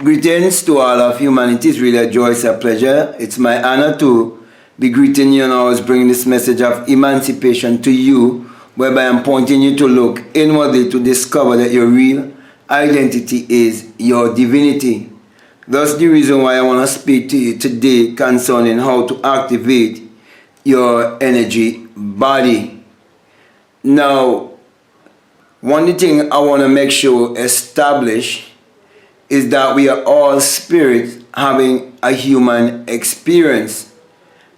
Greetings to all of humanity. It's really a joy, it's a pleasure. It's my honor to be greeting you and always bringing this message of emancipation to you, whereby I'm pointing you to look inwardly to discover that your real identity is your divinity. That's the reason why I want to speak to you today concerning how to activate your energy body. Now, one thing I want to make sure establish is that we are all spirits having a human experience,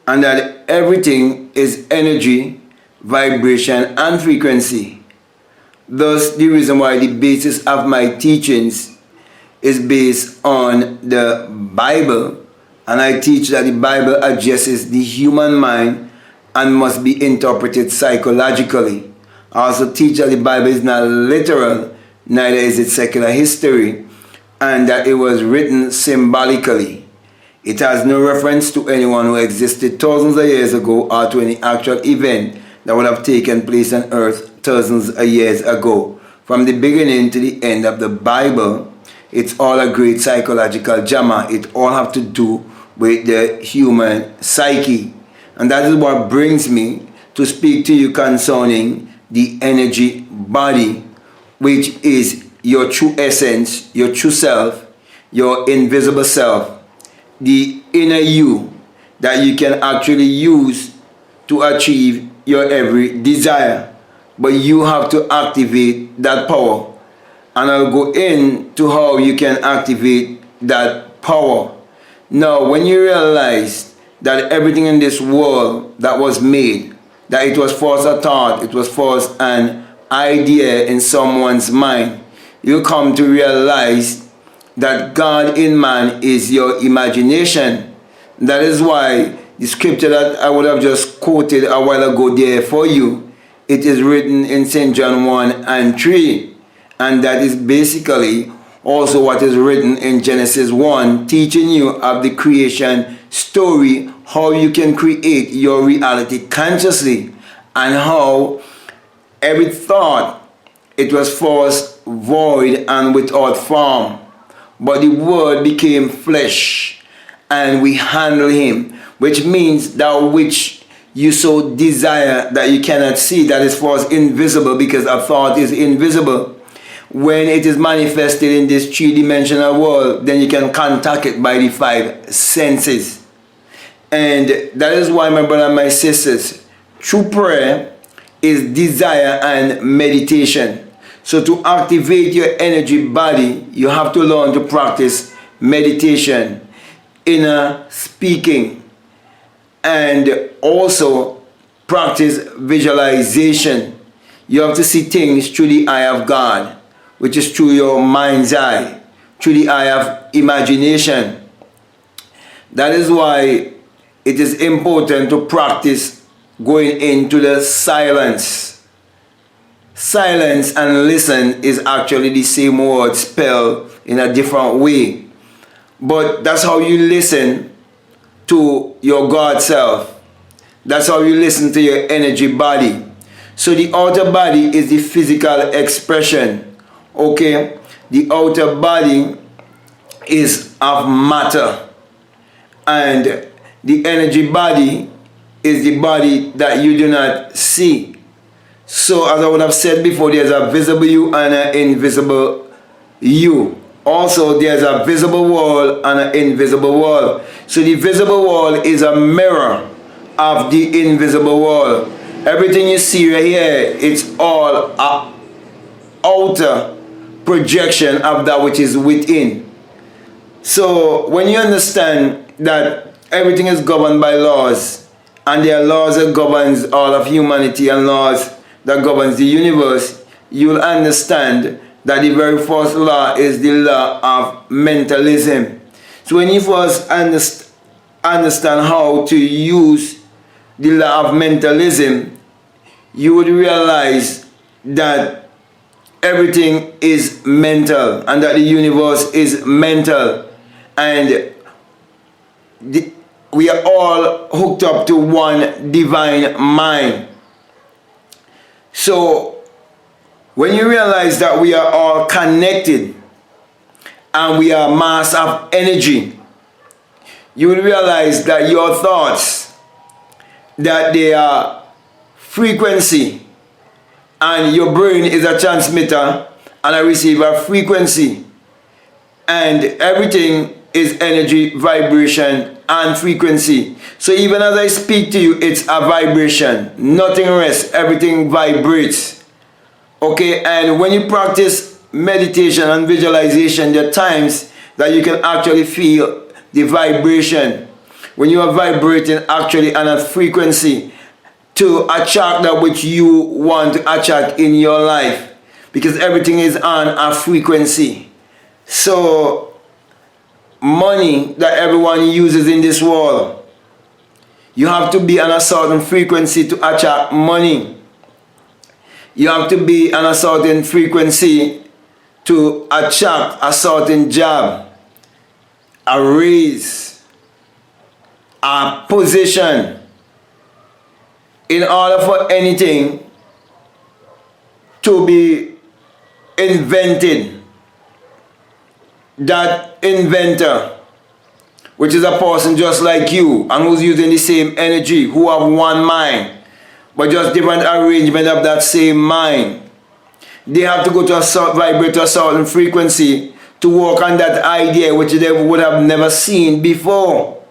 and that everything is energy, vibration, and frequency. Thus, the reason why the basis of my teachings is based on the Bible, and I teach that the Bible addresses the human mind and must be interpreted psychologically. I also teach that the Bible is not literal, neither is it secular history, and that it was written symbolically. It has no reference to anyone who existed thousands of years ago or to any actual event that would have taken place on earth thousands of years ago. From the beginning to the end of the Bible, it's all a great psychological drama. It all have to do with the human psyche. And that is what brings me to speak to you concerning the energy body, which is your true essence, your true self, your invisible self, the inner you that you can actually use to achieve your every desire. But you have to activate that power. And I'll go into how you can activate that power. Now, when you realize that everything in this world that was made, that it was first a thought, it was first an idea in someone's mind, you come to realize that God in man is your imagination. That is why the scripture that I would have just quoted a while ago there for you, it is written in St. John 1:3. And that is basically also what is written in Genesis 1, teaching you of the creation story, how you can create your reality consciously, and how every thought, it was first void and without form, but the word became flesh and we handle him, which means that which you so desire that you cannot see, that is first invisible, because a thought is invisible. When it is manifested in this three-dimensional world, then you can contact it by the five senses. And that is why, my brother and my sisters, true prayer is desire and meditation. So to activate your energy body, you have to learn to practice meditation, inner speaking, and also practice visualization. You have to see things through the eye of God, which is through your mind's eye, through the eye of imagination. That is why it is important to practice going into the silence. Silence and listen is actually the same word spelled in a different way. But that's how you listen to your God self. That's how you listen to your energy body. So the outer body is the physical expression. Okay? The outer body is of matter. And the energy body is the body that you do not see. So as I would have said before, there's a visible you and an invisible you. Also, there's a visible world and an invisible world. So the visible world is a mirror of the invisible world. Everything you see right here, it's all an outer projection of that which is within. So when you understand that everything is governed by laws, and there are laws that governs all of humanity and laws that governs the universe, you will understand that the very first law is the law of mentalism. So when you first understand how to use the law of mentalism, you would realize that everything is mental and that the universe is mental, and we are all hooked up to one divine mind. So when you realize that we are all connected and we are mass of energy. You will realize that your thoughts, that they are frequency, and your brain is a transmitter and a receiver of frequency, and everything is energy, vibration, and frequency. So even as I speak to you, it's a vibration. Nothing rests, everything vibrates. Okay, and when you practice meditation and visualization, there are times that you can actually feel the vibration. When you are vibrating actually on a frequency to attract that which you want to attract in your life, because everything is on a frequency. So money that everyone uses in this world, you have to be on a certain frequency to attract money. You have to be on a certain frequency to attract a certain job, a raise, a position. In order for anything to be invented, that inventor, which is a person just like you and who's using the same energy, who have one mind, but just different arrangement of that same mind, they have to go to vibrate to a certain frequency to work on that idea which they would have never seen before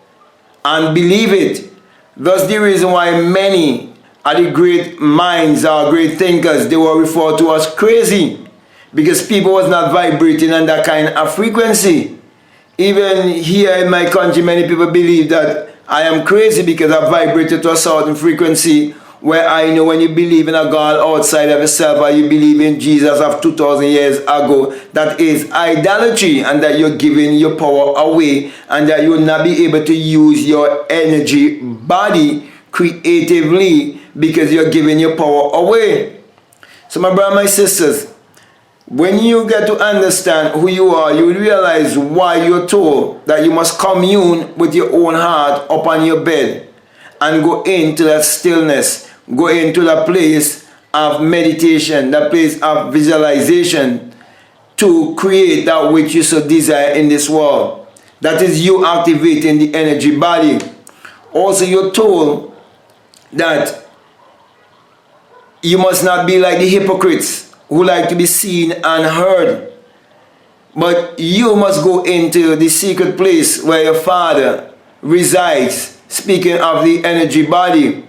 and believe it. That's the reason why many of the great minds or great thinkers, they were referred to as crazy, because people was not vibrating on that kind of frequency. Even here in my country, many people believe that I am crazy because I vibrated to a certain frequency, where I know when you believe in a God outside of yourself, or you believe in Jesus of 2,000 years ago, that is idolatry, and that you're giving your power away, and that you will not be able to use your energy body creatively because you're giving your power away. So my brothers, my sisters, when you get to understand who you are, you will realize why you're told that you must commune with your own heart upon your bed and go into that stillness, go into that place of meditation, that place of visualization, to create that which you so desire in this world. That is you activating the energy body. Also, you're told that you must not be like the hypocrites who like to be seen and heard, but you must go into the secret place where your Father resides, speaking of the energy body,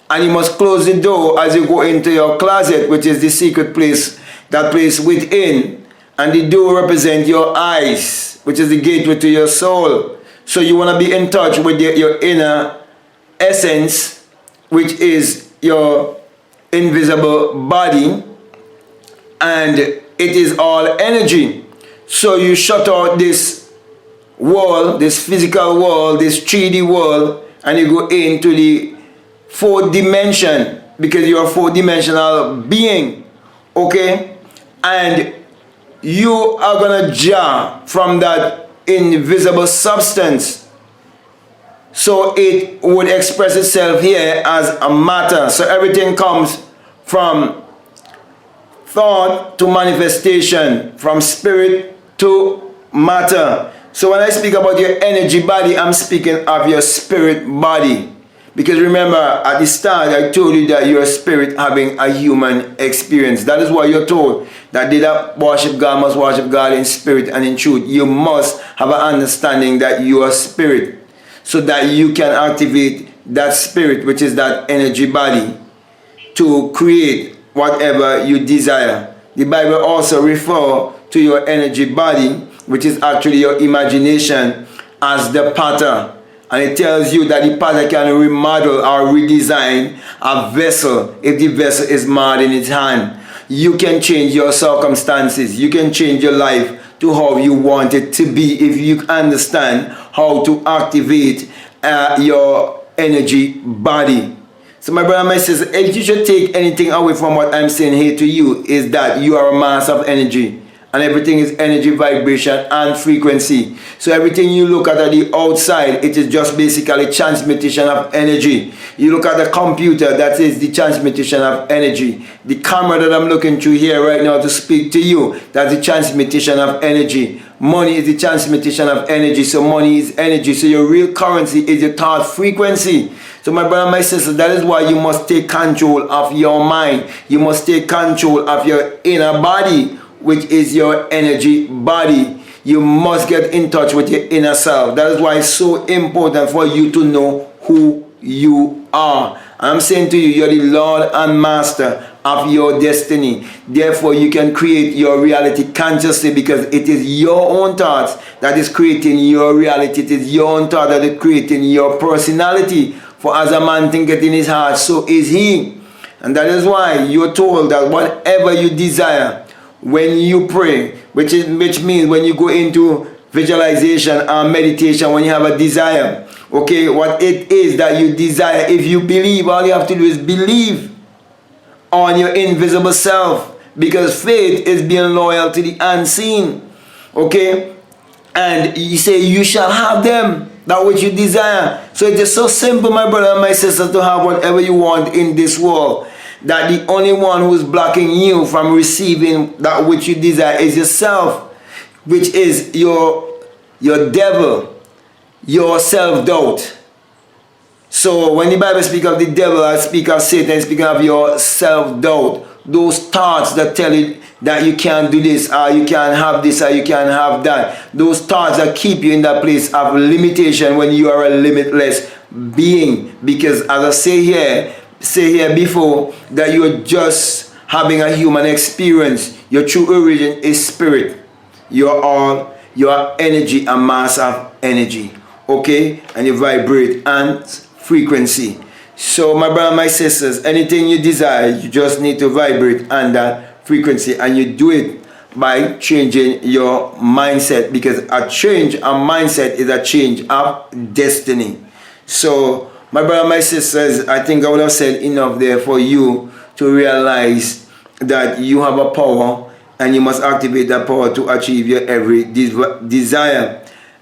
and you must close the door as you go into your closet, which is the secret place, that place within, and the door represents your eyes, which is the gateway to your soul. So you want to be in touch with your inner essence, which is your invisible body, and it is all energy. So you shut out this world, this physical world, this 3D world, and you go into the fourth dimension, because you're a four-dimensional being, okay? And you are gonna jar from that invisible substance, so it would express itself here as a matter. So everything comes from thought to manifestation, from spirit to matter. So when I speak about your energy body, I'm speaking of your spirit body. Because remember, at the start, I told you that you're a spirit having a human experience. That is why you're told that they that worship God must worship God in spirit and in truth. You must have an understanding that you are spirit, so that you can activate that spirit, which is that energy body, to create whatever you desire. The Bible also refers to your energy body, which is actually your imagination, as the potter. And it tells you that the potter can remodel or redesign a vessel if the vessel is marred in its hand. You can change your circumstances. You can change your life to how you want it to be if you understand how to activate your energy body. So my brother and my sister, if you should take anything away from what I'm saying here to you, is that you are a mass of energy. And everything is energy, vibration, and frequency. So everything you look at the outside, it is just basically transmutation of energy. You look at the computer, that is the transmutation of energy. The camera that I'm looking through here right now to speak to you, that's the transmutation of energy. Money is the transmutation of energy. So money is energy. So your real currency is your thought frequency. So my brother, my sister, that is why you must take control of your mind. You must take control of your inner body, which is your energy body. You must get in touch with your inner self. That is why it's so important for you to know who you are. I'm saying to you, you're the Lord and Master of your destiny. Therefore, you can create your reality consciously, because it is your own thoughts that is creating your reality. It is your own thought that is creating your personality. For as a man thinketh in his heart, so is he. And that is why you're told that whatever you desire when you pray, which means when you go into visualization and meditation, when you have a desire, okay, what it is that you desire, if you believe, all you have to do is believe on your invisible self, because faith is being loyal to the unseen. Okay, and you say you shall have them, that which you desire. So it is so simple, my brother and my sister, to have whatever you want in this world, that the only one who is blocking you from receiving that which you desire is yourself, which is your devil, your self-doubt. So when the Bible speaks of the devil, I speak of Satan, I speak of your self-doubt. Those thoughts that tell you that you can't do this, or you can't have this, or you can't have that. Those thoughts that keep you in that place of limitation when you are a limitless being. Because as I say here before, that you are just having a human experience. Your true origin is spirit. You are energy, a mass of energy. Okay? And you vibrate and frequency. So my brother, my sisters, anything you desire, you just need to vibrate on that frequency, and you do it by changing your mindset, because a change of mindset is a change of destiny. So my brother, my sisters, I think I would have said enough there for you to realize that you have a power, and you must activate that power to achieve your every desire.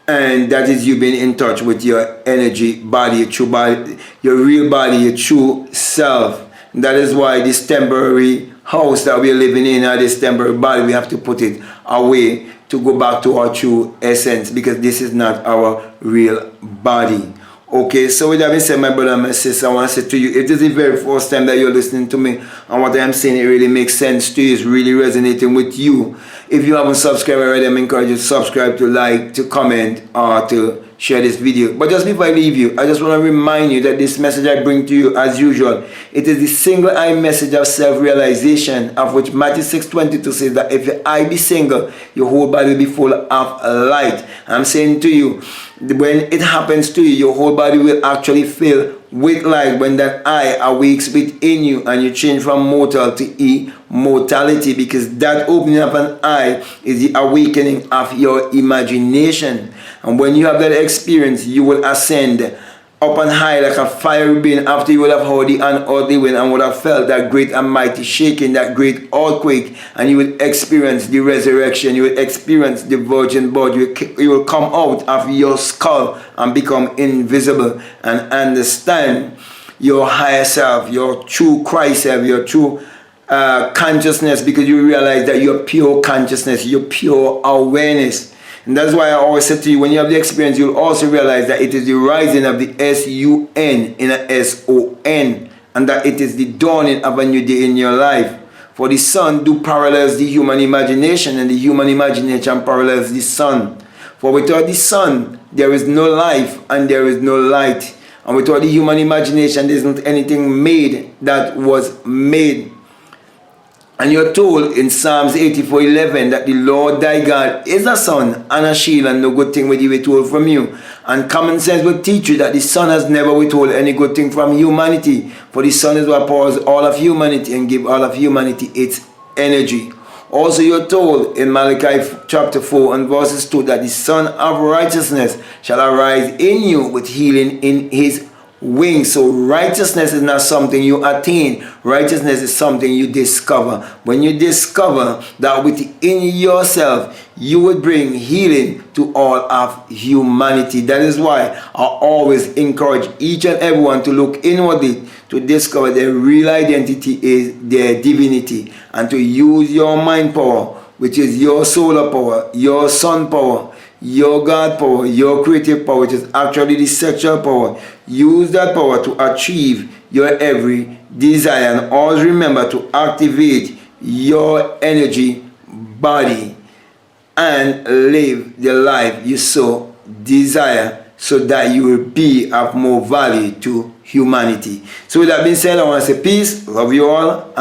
And that is you being in touch with your energy body, your true body, your real body, your true self. That is why this temporary house that we are living in, or this temporary body, we have to put it away to go back to our true essence, because this is not our real body. Okay, so with that being said, my brother and my sister, I want to say to you, if this is the very first time that you're listening to me, and what I am saying, it really makes sense to you, it's really resonating with you. If you haven't subscribed already, I'm encouraging you to subscribe, to like, to comment, or to share this video. But just before I leave you, I just want to remind you that this message I bring to you, as usual, it is the single eye message of self-realization, of which Matthew 6:22 says that if your eye be single, your whole body will be full of light. I'm saying to you, when it happens to you, your whole body will actually fill with light when that eye awakes within you, and you change from mortal to immortality, because that opening of an eye is the awakening of your imagination. And when you have that experience, you will ascend up and high like a fiery being, after you would have heard the unearthly wind and would have felt that great and mighty shaking, that great earthquake, and you will experience the resurrection. You will experience the virgin birth. You will come out of your skull and become invisible, and understand your higher self, your true Christ self, your true consciousness, because you realize that you're pure consciousness, you're pure awareness. And that's why I always say to you, when you have the experience, you'll also realize that it is the rising of the S-U-N in a S-O-N, and that it is the dawning of a new day in your life. For the sun do parallels the human imagination, and the human imagination parallels the sun. For without the sun, there is no life and there is no light. And without the human imagination, there isn't anything made that was made. And you're told in Psalms 84:11 that the Lord thy God is a sun and a shield, and no good thing will he withhold from you. And common sense will teach you that the sun has never withheld any good thing from humanity. For the sun is what powers all of humanity and give all of humanity its energy. Also you're told in Malachi chapter 4 and verses 2 that the Son of righteousness shall arise in you with healing in his wings. So righteousness is not something you attain. Righteousness is something you discover. When you discover that within yourself you would bring healing to all of humanity. That is why I always encourage each and everyone to look inwardly to discover their real identity is their divinity, and to use your mind power which is your solar power, your sun power, your God power, your creative power, which is actually the sexual power. Use that power to achieve your every desire, and always remember to activate your energy body and live the life you so desire, so that you will be of more value to humanity. So with that being said, I want to say peace, love you all,